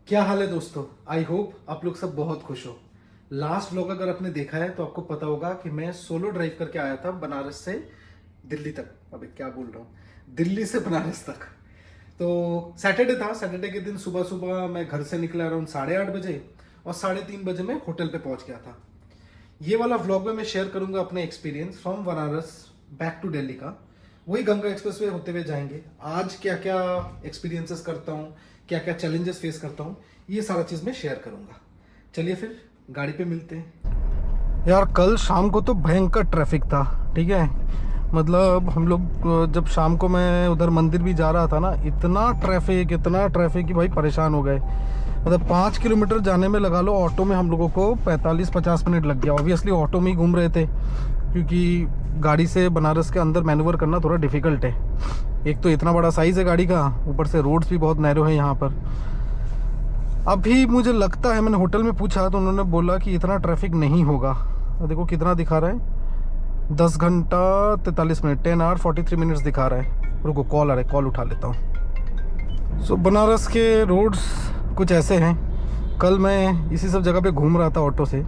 क्या हाल है दोस्तों। आई होप आप लोग सब बहुत खुश हो। लास्ट व्लॉग अगर आपने देखा है तो आपको पता होगा कि मैं सोलो ड्राइव करके आया था बनारस से दिल्ली तक। अबे क्या बोल रहा हूँ, दिल्ली से बनारस तक। तो सैटरडे था, सैटरडे के दिन सुबह सुबह मैं घर से निकला अराउंड 8:30 बजे और 3:30 बजे मैं होटल पे पहुंच गया था। ये वाला व्लॉग में मैं शेयर करूंगा अपने experience from Banaras back to Delhi का। वही गंगा एक्सप्रेसवे होते हुए जाएंगे। आज क्या क्या एक्सपीरियंसेस करता हूँ, क्या क्या चैलेंजेस फेस करता हूँ, ये सारा चीज़ मैं शेयर करूंगा। चलिए फिर गाड़ी पे मिलते हैं। यार कल शाम को तो भयंकर ट्रैफिक था, ठीक है। मतलब हम लोग जब शाम को मैं उधर मंदिर भी जा रहा था ना, इतना ट्रैफिक कि भाई परेशान हो गए। मतलब 5 किलोमीटर जाने में लगा लो, ऑटो में हम लोगों को 45-50 मिनट लग गया। ऑब्वियसली ऑटो में ही घूम रहे थे क्योंकि गाड़ी से बनारस के अंदर मैन्यूवर करना थोड़ा डिफ़िकल्ट है। एक तो इतना बड़ा साइज़ है गाड़ी का, ऊपर से रोड्स भी बहुत नैरो है यहाँ पर। अभी मुझे लगता है, मैंने होटल में पूछा तो उन्होंने बोला कि इतना ट्रैफिक नहीं होगा। देखो कितना दिखा रहा है, 10 घंटा 43 मिनट, 10 आवर 43 मिनट्स दिखा रहा है। रुको कॉल आ रहा है, कॉल उठा लेता हूँ। सो बनारस के रोड्स कुछ ऐसे हैं। कल मैं इसी सब जगह पे घूम रहा था ऑटो से।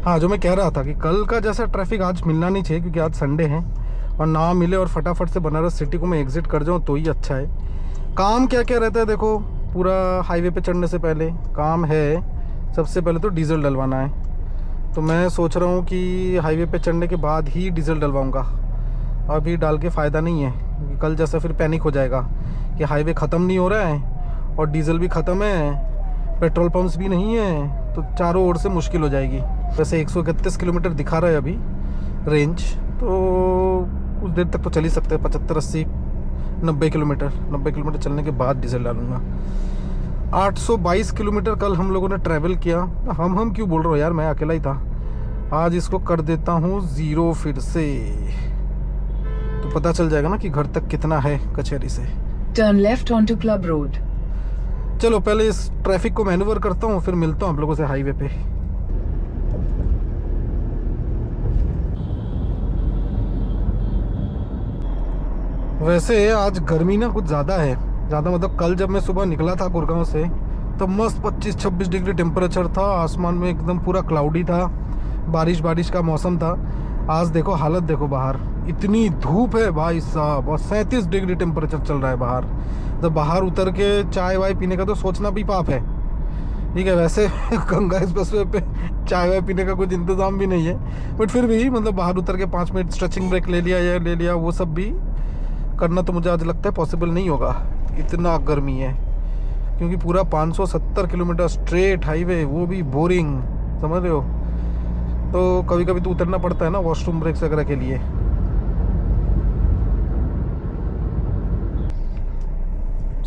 हाँ, जो मैं कह रहा था कि कल का जैसा ट्रैफिक आज मिलना नहीं चाहिए क्योंकि आज संडे है, और ना मिले और फटाफट से बनारस सिटी को मैं एग्ज़िट कर जाऊँ तो ही अच्छा है। काम क्या क्या रहता है देखो, पूरा हाईवे पे चढ़ने से पहले काम है सबसे पहले तो डीजल डलवाना है। तो मैं सोच रहा हूँ कि हाईवे पे चढ़ने के बाद ही डीजल डलवाऊँगा। अभी डाल के फ़ायदा नहीं है क्योंकि कल जैसा फिर पैनिक हो जाएगा कि हाईवे ख़त्म नहीं हो रहा है और डीजल भी ख़त्म है, पेट्रोल पंप्स भी नहीं है, तो चारों ओर से मुश्किल हो जाएगी। वैसे 131 किलोमीटर दिखा रहा है अभी रेंज, तो कुछ देर तक तो चल ही सकते हैं। 75, 80, 90 किलोमीटर चलने के बाद डीजल डालूंगा। 822 किलोमीटर कल हम लोगों ने ट्रैवल किया। हम क्यों बोल रहा हूँ यार, मैं अकेला ही था। आज इसको कर देता हूँ 0 फिर से, तो पता चल जाएगा ना कि घर तक कितना है कचहरी से। Turn left onto club road. चलो पहले इस ट्रैफिक को मैन्यूवर करता हूँ, फिर मिलता हूँ आप लोगों से हाईवे पे। वैसे आज गर्मी ना कुछ ज़्यादा है, ज़्यादा मतलब कल जब मैं सुबह निकला था गुड़गांव से तो मस्त 25-26 डिग्री टेम्परेचर था। आसमान में एकदम पूरा क्लाउडी था, बारिश का मौसम था। आज देखो हालत देखो, बाहर इतनी धूप है भाई साहब, और 37 डिग्री टेम्परेचर चल रहा है बाहर। तो बाहर उतर के चाय वाय पीने का तो सोचना भी पाप है, ठीक है। वैसे गंगा एक्सप्रेसवे पे चाय वाय पीने का कुछ इंतज़ाम भी नहीं है, बट फिर भी मतलब बाहर उतर के 5 मिनट स्ट्रेचिंग ब्रेक ले लिया, वो सब भी करना तो मुझे आज लगता है पॉसिबल नहीं होगा, इतना गर्मी है। क्योंकि पूरा 570 किलोमीटर स्ट्रेट हाईवे, वो भी बोरिंग, समझ रहे हो। तो कभी कभी तो उतरना पड़ता है ना वॉशरूम ब्रेक्स वगैरह के लिए।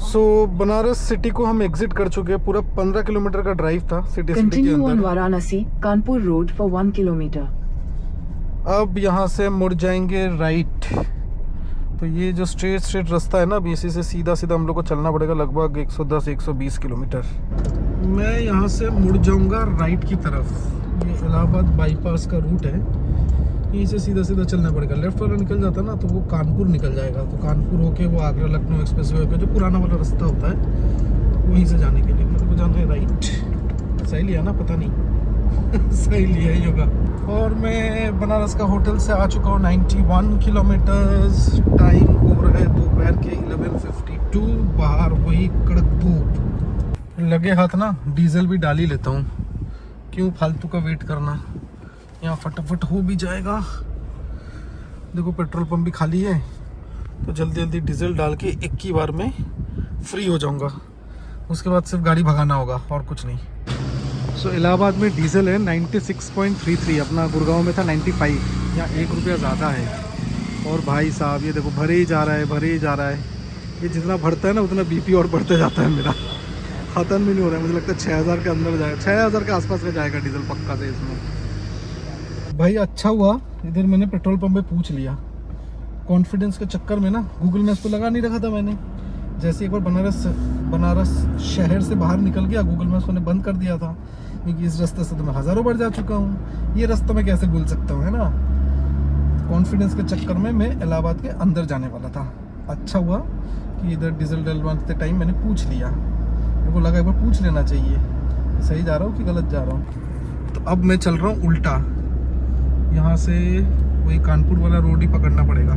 सो बनारस सिटी को हम एग्जिट कर चुके हैं। पूरा 15 किलोमीटर का ड्राइव था सिटी के कंटिन्यू ऑन अंदर। Varanasi Kanpur road for 1 kilometre. अब यहाँ से मुड़ जाएंगे राइट। तो ये जो स्ट्रेट रास्ता है ना, अभी इसी से सीधा हम लोग को चलना पड़ेगा लगभग 110-120 किलोमीटर। मैं यहाँ से मुड़ जाऊँगा राइट की तरफ। ये इलाहाबाद बाईपास का रूट है, यहीं से सीधा चलना पड़ेगा। लेफ्ट वाला निकल जाता ना तो वो कानपुर निकल जाएगा, तो कानपुर होके वो आगरा लखनऊ एक्सप्रेसवे पे जो पुराना वाला रास्ता होता है वहीं से जाने के लिए मेरे को जाना है राइट। सही लिया ना, पता नहीं सही लिया ही होगा। और मैं बनारस का होटल से आ चुका हूँ 91 किलोमीटर्स। टाइम हो रहा है दोपहर के 11:52। बाहर वही कड़क धूप। लगे हाथ ना डीजल भी डाल ही लेता हूँ, क्यों फालतू का वेट करना, यहाँ फटाफट हो भी जाएगा। देखो पेट्रोल पंप भी खाली है, तो जल्दी डीजल डाल के एक ही बार में फ्री हो जाऊँगा। उसके बाद सिर्फ गाड़ी भगाना होगा और कुछ नहीं। सो इलाहाबाद में डीजल है 96.33, अपना गुड़गांव में था 95, यहाँ 1 रुपया ज़्यादा है। और भाई साहब ये देखो भरे ही जा रहा है। ये जितना भरता है ना उतना बीपी और बढ़ते जाता है मेरा, ख़त्म भी नहीं हो रहा है। मुझे लगता है 6000 के अंदर जाएगा, 6000 के आसपास का जाएगा डीजल पक्का से इसमें। भाई अच्छा हुआ इधर मैंने पेट्रोल पंप पे पूछ लिया। कॉन्फिडेंस के चक्कर में ना गूगल मैप्स तो लगा नहीं रखा था मैंने। जैसे एक बार बनारस शहर से बाहर निकल गया, गूगल मैप्स मैंने बंद कर दिया था क्योंकि इस रास्ते से तो मैं हज़ारों बार जा चुका हूँ, ये रास्ता मैं कैसे भूल सकता हूँ, है ना। कॉन्फिडेंस के चक्कर में मैं इलाहाबाद के अंदर जाने वाला था। अच्छा हुआ कि इधर डीजल डलवाते टाइम मैंने पूछ लिया। मेरे को लगा एक बार पूछ लेना चाहिए सही जा रहा हूँ कि गलत जा रहा हूँ। तो अब मैं चल रहा हूँ उल्टा, यहाँ से वही कानपुर वाला रोड ही पकड़ना पड़ेगा।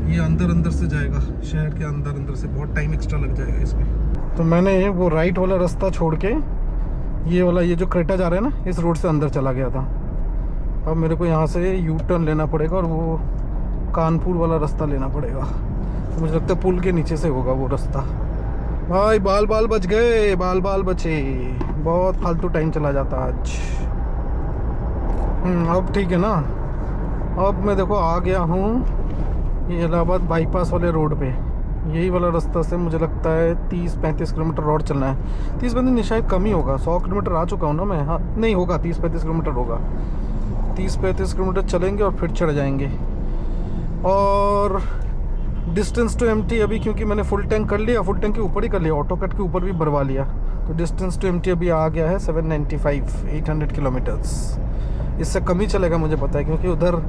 ये अंदर अंदर से जाएगा, शहर के अंदर अंदर से, बहुत टाइम एक्स्ट्रा लग जाएगा इसमें। तो मैंने वो राइट वाला रास्ता छोड़ के ये वाला, ये जो क्रेटा जा रहा है ना, इस रोड से अंदर चला गया था। अब मेरे को यहाँ से यू टर्न लेना पड़ेगा और वो कानपुर वाला रास्ता लेना पड़ेगा। तो मुझे लगता है पुल के नीचे से होगा वो रास्ता। भाई बाल बाल बच गए, बाल बाल बचे, बहुत फालतू टाइम चला जाता आज। अब ठीक है ना। अब मैं देखो आ गया हूँ ये इलाहाबाद बाईपास वाले रोड पे। यही वाला रास्ता से मुझे लगता है 30-35 किलोमीटर और चलना है। 30-35 नहीं, शायद कम ही होगा। 100 किलोमीटर आ चुका हूँ ना मैं। हाँ नहीं होगा, 30-35 किलोमीटर होगा। 30-35 किलोमीटर चलेंगे और फिर चढ़ जाएंगे। और डिस्टेंस टू एमटी अभी, क्योंकि मैंने फुल टैंक कर लिया, फुल टैंक के ऊपर ही कर लिया, ऑटो कट के ऊपर भी भरवा लिया, तो डिस्टेंस टू एमटी अभी आ गया है 795, 800 किलोमीटर्स। इससे कम ही चलेगा मुझे पता है, क्योंकि उधर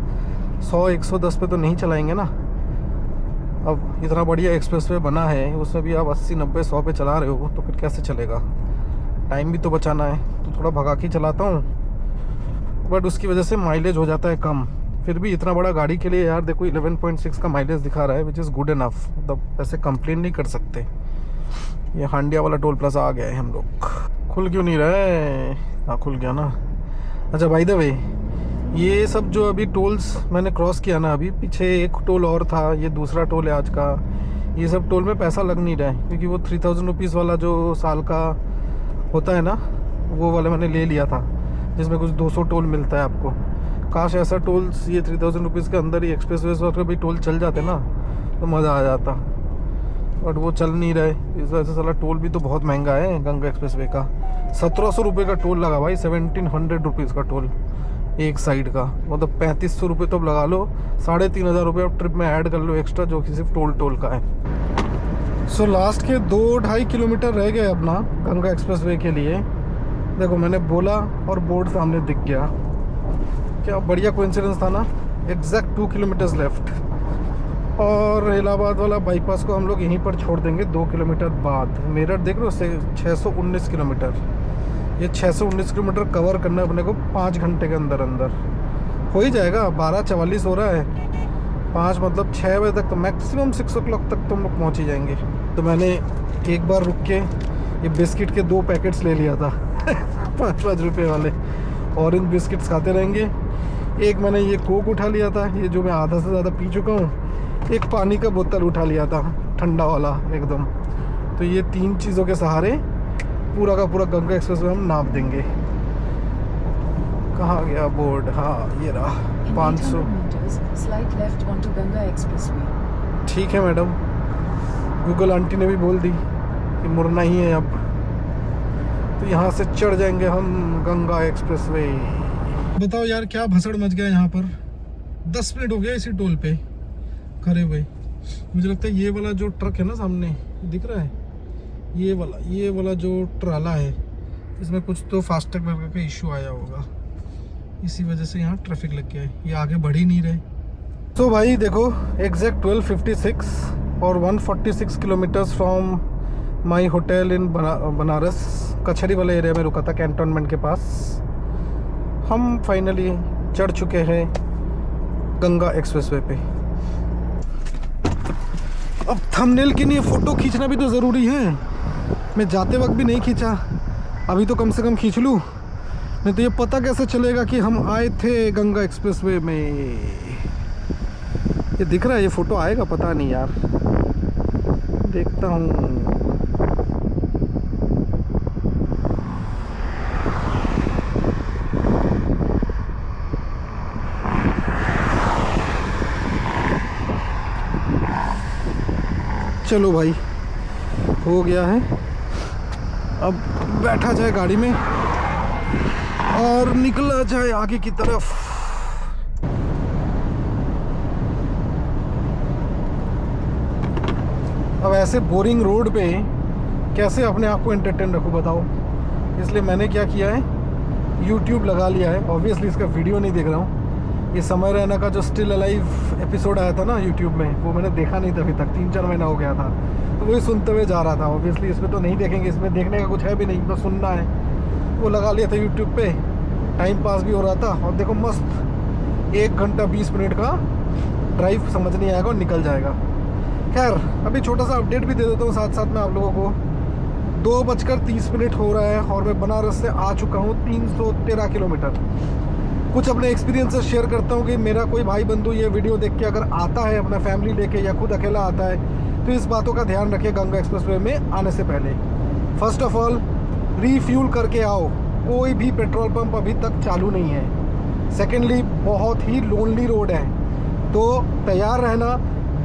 100-110 पे तो नहीं चलाएंगे ना। अब इतना बढ़िया एक्सप्रेस वे बना है, उसमें भी आप 80-90-100 पे चला रहे हो, तो फिर कैसे चलेगा। टाइम भी तो बचाना है, तो थोड़ा भगा के चलाता हूँ, बट उसकी वजह से माइलेज हो जाता है कम। फिर भी इतना बड़ा गाड़ी के लिए यार देखो 11.6 का माइलेज दिखा रहा है, विच इज़ गुड इनफ। मतलब ऐसे कंप्लेन नहीं कर सकते। ये हांडिया वाला टोल प्लाजा आ गया है हम लोग। खुल क्यों नहीं रहा है? हाँ खुल गया ना। अच्छा बाय द वे, ये सब जो अभी टोल्स मैंने क्रॉस किया ना, अभी पीछे एक टोल और था, ये दूसरा टोल है आज का। ये सब टोल में पैसा लग नहीं रहा है, क्योंकि वो 3000 रुपीज़ वाला जो साल का होता है ना, वो वाला मैंने ले लिया था, जिसमें कुछ 200 टोल मिलता है आपको। काश ऐसा टोल्स ये 3000 रुपीज़ के अंदर ही एक्सप्रेस वे पर भी टोल चल जाते ना, तो मज़ा आ जाता। बट वो चल नहीं रहे, इस वजह से साला टोल भी तो बहुत महंगा है गंगा एक्सप्रेस वे का। 1700 रुपये का टोल लगा भाई, 1700 रुपीज़ का टोल एक साइड का। मतलब 3500 रुपये तो अब लगा लो, 3500 रुपये अब ट्रिप में ऐड कर लो एक्स्ट्रा, जो कि सिर्फ टोल का है। सो लास्ट के 2-2.5 किलोमीटर रह गए अपना गंगा एक्सप्रेस वे के लिए। देखो मैंने बोला और बोर्ड सामने दिख गया। क्या बढ़िया कोइंसिडेंस था ना। Exact 2 kilometres left. और इलाहाबाद वाला बाईपास को हम लोग यहीं पर छोड़ देंगे 2 किलोमीटर बाद। मेरठ देख रहे हो, उससे 619 किलोमीटर। ये 619 किलोमीटर कवर करना है अपने को 5 घंटे के अंदर अंदर। हो ही जाएगा, 12:44 हो रहा है। 5 मतलब 6 बजे तक तो मैक्सिमम 6 o'clock तक तो हम लोग पहुँच ही जाएंगे। तो मैंने एक बार रुक के ये बिस्किट के 2 पैकेट्स ले लिया था 5-5 रुपये वाले। ऑरेंज बिस्किट्स खाते रहेंगे। एक मैंने ये कोक उठा लिया था, ये जो मैं आधा से ज़्यादा पी चुका हूँ। एक पानी का बोतल उठा लिया था, ठंडा वाला एकदम। तो ये 3 चीज़ों के सहारे पूरा का पूरा गंगा एक्सप्रेस में हम नाप देंगे। कहाँ गया बोर्ड? हाँ ये रहा, 500। Slight left onto Ganga Expressway. ठीक है मैडम, गूगल आंटी ने भी बोल दी कि मुड़ना ही है अब। तो यहाँ से चढ़ जाएंगे हम गंगा एक्सप्रेस वे। बताओ यार क्या भसड़ मच गया यहाँ पर। 10 मिनट हो गया इसी टोल पे खड़े हुए। मुझे लगता है ये वाला जो ट्रक है ना सामने दिख रहा है, ये वाला जो ट्राला है, इसमें कुछ तो फास्टैग वगैरह का इशू आया होगा, इसी वजह से यहाँ ट्रैफिक लग गया है। ये आगे बढ़ ही नहीं रहे। तो भाई देखो एग्जैक्ट 12:56 और 146 kilometres from my hotel in Banaras, कचहरी वाले एरिया में रुका था, कैंटोनमेंट के पास। हम फाइनली चढ़ चुके हैं गंगा एक्सप्रेसवे पे। अब थंबनेल के लिए फ़ोटो खींचना भी तो ज़रूरी है। मैं जाते वक्त भी नहीं खींचा, अभी तो कम से कम खींच लूँ, नहीं तो ये पता कैसे चलेगा कि हम आए थे गंगा एक्सप्रेसवे में। ये दिख रहा है, ये फ़ोटो आएगा पता नहीं यार, देखता हूँ। चलो भाई हो गया है, अब बैठा जाए गाड़ी में और निकला जाए आगे की तरफ। अब ऐसे बोरिंग रोड पे कैसे अपने आप को एंटरटेन रखूं बताओ। इसलिए मैंने क्या किया है, YouTube लगा लिया है। ऑब्वियसली इसका वीडियो नहीं देख रहा हूँ, ये समय रैना का जो स्टिल अलाइव एपिसोड आया था ना यूट्यूब में, वो मैंने देखा नहीं था अभी तक, 3-4 महीना हो गया था, तो वही सुनते हुए जा रहा था। ऑब्वियसली इसमें तो नहीं देखेंगे, इसमें देखने का कुछ है भी नहीं, बस सुनना है। वो लगा लिया था यूट्यूब पे, टाइम पास भी हो रहा था। और देखो मस्त 1 घंटा 20 मिनट का ड्राइव, समझ नहीं आएगा और निकल जाएगा। खैर अभी छोटा सा अपडेट भी दे देता हूँ साथ साथ में आप लोगों को। 2:30 हो रहा है और मैं बनारस से आ चुका हूँ 313 किलोमीटर। कुछ अपने एक्सपीरियंस से शेयर करता हूँ कि मेरा कोई भाई बंधु ये वीडियो देख के अगर आता है अपना फैमिली लेके या खुद अकेला आता है तो इस बातों का ध्यान रखिए गंगा एक्सप्रेसवे में आने से पहले। फर्स्ट ऑफ ऑल रीफ्यूल करके आओ, कोई भी पेट्रोल पंप अभी तक चालू नहीं है। सेकेंडली बहुत ही लोनली रोड है, तो तैयार रहना।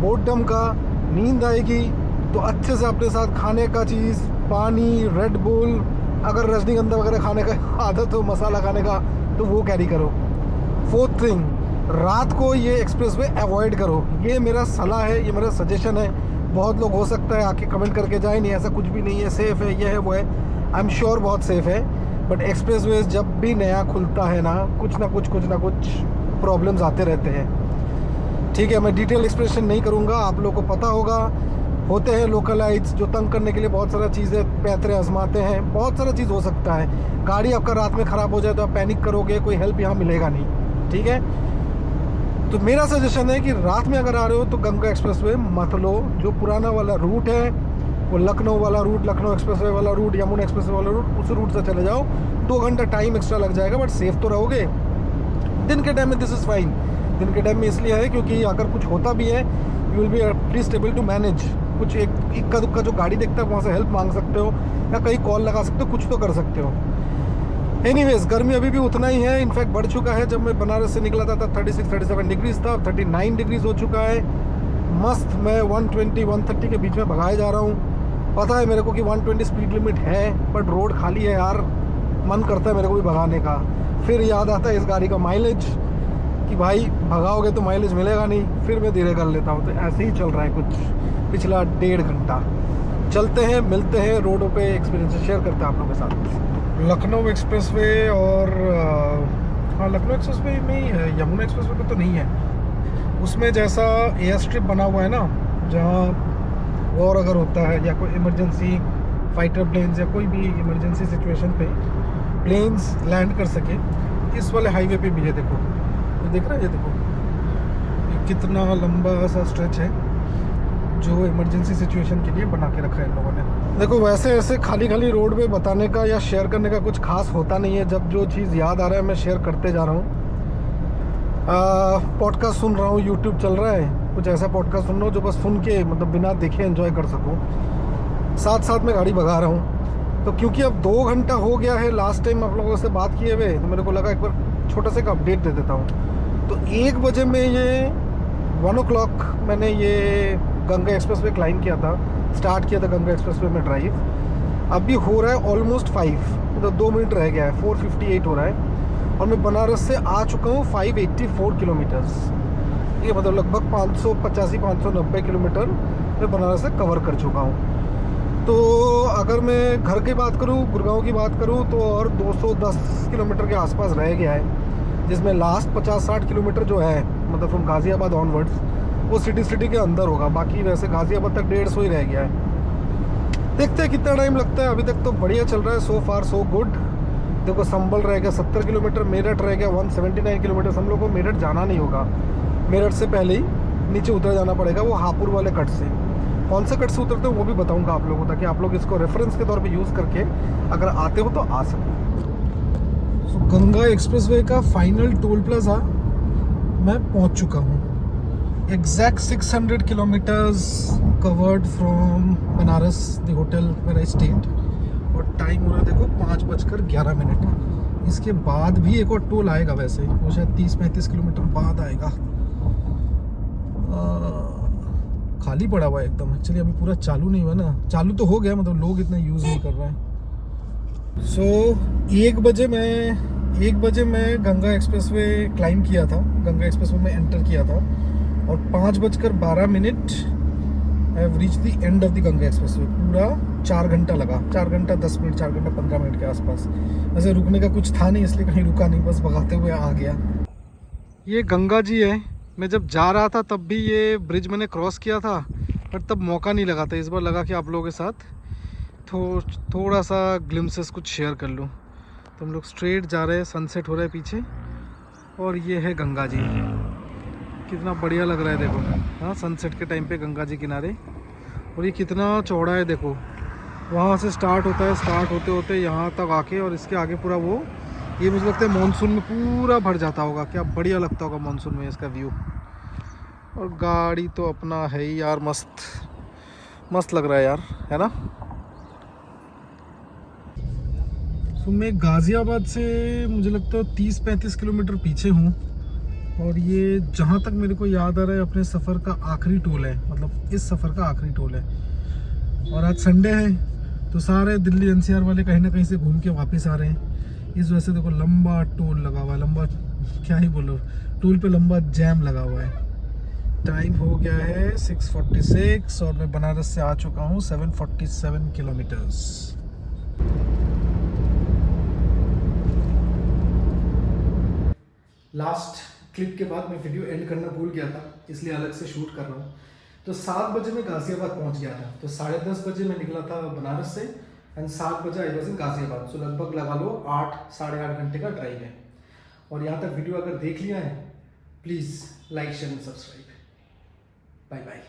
बोर्डम का नींद आएगी तो अच्छे से अपने साथ खाने का चीज़, पानी, रेड बुल, अगर रजनीगंधा वगैरह खाने का आदत हो, मसाला खाने का, तो वो कैरी करो। फोर्थ थिंग, रात को ये एक्सप्रेसवे अवॉइड करो। ये मेरा सलाह है, ये मेरा सजेशन है। बहुत लोग हो सकता है आके कमेंट करके जाए नहीं ऐसा कुछ भी नहीं है, सेफ़ है, ये है वो है। आई एम श्योर बहुत सेफ़ है, बट एक्सप्रेसवे जब भी नया खुलता है ना कुछ ना कुछ प्रॉब्लम्स आते रहते हैं। ठीक है, मैं डिटेल एक्सप्रेशन नहीं करूँगा, आप लोगों को पता होगा। होते हैं लोकलाइट्स जो तंग करने के लिए बहुत सारा चीज़ें पैतरे आजमाते हैं, बहुत सारा चीज़ हो सकता है। गाड़ी आपका रात में ख़राब हो जाए तो आप पैनिक करोगे, कोई हेल्प यहाँ मिलेगा नहीं। ठीक है, तो मेरा सजेशन है कि रात में अगर आ रहे हो तो गंगा एक्सप्रेसवे मत लो। जो पुराना वाला रूट है वो लखनऊ वाला रूट, लखनऊ एक्सप्रेसवे वाला रूट, यमुना एक्सप्रेसवे वाला रूट, उस रूट से चले जाओ। 2 घंटा टाइम एक्स्ट्रा लग जाएगा बट सेफ तो रहोगे। दिन के टाइम में दिस इज़ फाइन। दिन के टाइम में इसलिए है क्योंकि अगर कुछ होता भी है you will be at least able to manage. कुछ एक इक्का दुक्का जो गाड़ी देखता है वहाँ से हेल्प मांग सकते हो या कहीं कॉल लगा सकते हो, कुछ तो कर सकते हो। एनीवेज गर्मी अभी भी उतना ही है, इनफैक्ट बढ़ चुका है। जब मैं बनारस से निकला था 36-37 डिग्रीज था, 39 डिग्रीज हो चुका है। मस्त मैं 120-130 के बीच में भगाए जा रहा हूँ। पता है मेरे को कि 120 स्पीड लिमिट है बट रोड खाली है यार, मन करता है मेरे को भी भगाने का। फिर याद आता है इस गाड़ी का माइलेज कि भाई भगाओगे तो माइलेज मिलेगा नहीं, फिर मैं धीरे कर लेता हूँ। तो ऐसे ही चल रहा है कुछ पिछला 1.5 घंटा। चलते हैं, मिलते हैं रोडों पे, एक्सपीरियंस शेयर करते हैं आप लोगों के साथ। लखनऊ एक्सप्रेसवे और हाँ लखनऊ एक्सप्रेसवे में ही है, यमुना एक्सप्रेसवे पे तो नहीं है। उसमें जैसा एयर स्ट्रिप बना हुआ है ना, जहाँ वॉर अगर होता है या कोई इमरजेंसी फाइटर प्लेन्स या कोई भी इमरजेंसी सिचुएशन पे प्लेन्स लैंड कर सके, इस वाले हाईवे पे भी है। देखो ये देख रहा है, ये देखो ये कितना लंबा सा स्ट्रेच है जो इमरजेंसी सिचुएशन के लिए बना के रखा है इन लोगों ने। देखो वैसे ऐसे खाली खाली रोड पे बताने का या शेयर करने का कुछ खास होता नहीं है। जब जो चीज़ याद आ रहा है मैं शेयर करते जा रहा हूँ। पॉडकास्ट सुन रहा हूँ, यूट्यूब चल रहा है, कुछ ऐसा पॉडकास्ट सुन रहा हूँ जो बस सुन के मतलब बिना देखे एंजॉय कर सकूँ। साथ साथ में गाड़ी भगा रहा हूँ। तो क्योंकि अब 2 घंटा हो गया है लास्ट टाइम आप लोगों से बात किए हुए, तो मेरे को लगा एक बार छोटा सा एक अपडेट दे देता हूँ। तो 1 बजे में ये 1 o'clock मैंने ये गंगा एक्सप्रेसवे क्लाइम किया था, स्टार्ट किया था गंगा एक्सप्रेसवे में ड्राइव। अभी हो रहा है ऑलमोस्ट 5, मतलब 2 मिनट रह गया है, 4:58 हो रहा है और मैं बनारस से आ चुका हूँ 584 किलोमीटर्स। ये मतलब लगभग 585-590 किलोमीटर मैं बनारस से कवर कर चुका हूँ। तो अगर मैं घर की बात करूँ, गुड़गांव की बात करूँ, तो और 210 किलोमीटर के आसपास रह गया है, जिसमें लास्ट 50-60 किलोमीटर जो है मतलब फ्रॉम गाज़ियाबाद ऑनवर्ड्स वो सिटी के अंदर होगा। बाकी वैसे गाज़ियाबाद तक 150 ही रह गया है। देखते हैं कितना टाइम लगता है। अभी तक तो बढ़िया चल रहा है, सो फार सो गुड। देखो संभल रह गया 70 किलोमीटर, मेरठ रह गया 179 किलोमीटर। हम लोग को मेरठ जाना नहीं होगा, मेरठ से पहले ही नीचे उतर जाना पड़ेगा, वो हापुड़ वाले कट से। कौन से कट से उतरते हो वो भी बताऊंगा आप लोगों को, ताकि आप लोग इसको रेफरेंस के तौर पे यूज़ करके अगर आते हो तो आ सको। तो गंगा एक्सप्रेसवे का फाइनल टोल प्लाजा मैं पहुंच चुका हूँ। Exact 600 kilometres covered from Banaras the hotel where I stayed. और टाइम हो रहा है देखो 5:11। इसके बाद भी एक और टोल आएगा, वैसे वो शायद 30-35 किलोमीटर बाद आएगा। खाली पड़ा हुआ है एकदम। एक्चुअली अभी पूरा चालू नहीं हुआ ना, चालू तो हो गया, मतलब लोग इतना यूज़ नहीं कर रहे हैं। सो 1 बजे मैं गंगा एक्सप्रेसवे क्लाइम किया था, गंगा एक्सप्रेसवे में एंटर किया था और 5:12 I have reach the end of the Ganga expressway. पूरा 4 घंटा लगा, 4 घंटा 10 मिनट, 4 घंटा 15 मिनट के आसपास। वैसे रुकने का कुछ था नहीं इसलिए कहीं रुका नहीं, बस भगाते हुए आ गया। ये गंगा जी है। मैं जब जा रहा था तब भी ये ब्रिज मैंने क्रॉस किया था, पर तब मौका नहीं लगा था। इस बार लगा कि आप लोगों के साथ थोड़ा सा ग्लिम्सेस कुछ शेयर कर लूँ। तो हम लोग स्ट्रेट जा रहे हैं, सनसेट हो रहा है पीछे, और ये है गंगा जी। कितना बढ़िया लग रहा है देखो, हाँ, सनसेट के टाइम पे गंगा जी किनारे। और ये कितना चौड़ा है देखो, वहाँ से स्टार्ट होता है, स्टार्ट होते होते यहाँ तक आके, और इसके आगे पूरा वो, ये मुझे लगता है मानसून में पूरा भर जाता होगा। क्या बढ़िया लगता होगा मानसून में इसका व्यू। और गाड़ी तो अपना है ही यार, मस्त मस्त लग रहा है यार, है ना। तो मैं गाज़ियाबाद से मुझे लगता है 30-35 किलोमीटर पीछे हूँ, और ये जहाँ तक मेरे को याद आ रहा है अपने सफ़र का आखिरी टोल है, मतलब इस सफ़र का आखिरी टोल है। और आज संडे है तो सारे दिल्ली एनसीआर वाले कहीं ना कहीं से घूम के वापस आ रहे हैं। इस वजह से देखो लंबा टोल लगा हुआ है, लंबा क्या ही बोलो, टोल पे लंबा जैम लगा हुआ है। टाइम हो गया है 6:46 और मैं बनारस से आ चुका हूँ 747 किलोमीटर्स। लास्ट क्लिप के बाद मैं वीडियो एंड करना भूल गया था, इसलिए अलग से शूट कर रहा हूँ। तो 7 बजे मैं गाज़ियाबाद पहुँच गया था, तो 10:30 बजे मैं निकला था बनारस से, एंड 7 बजे आई वॉज इन गाज़ियाबाद। सो लगभग लगा लो 8-8.5 घंटे का ड्राइव है। और यहाँ तक वीडियो अगर देख लिया है, please like share and subscribe. Bye bye.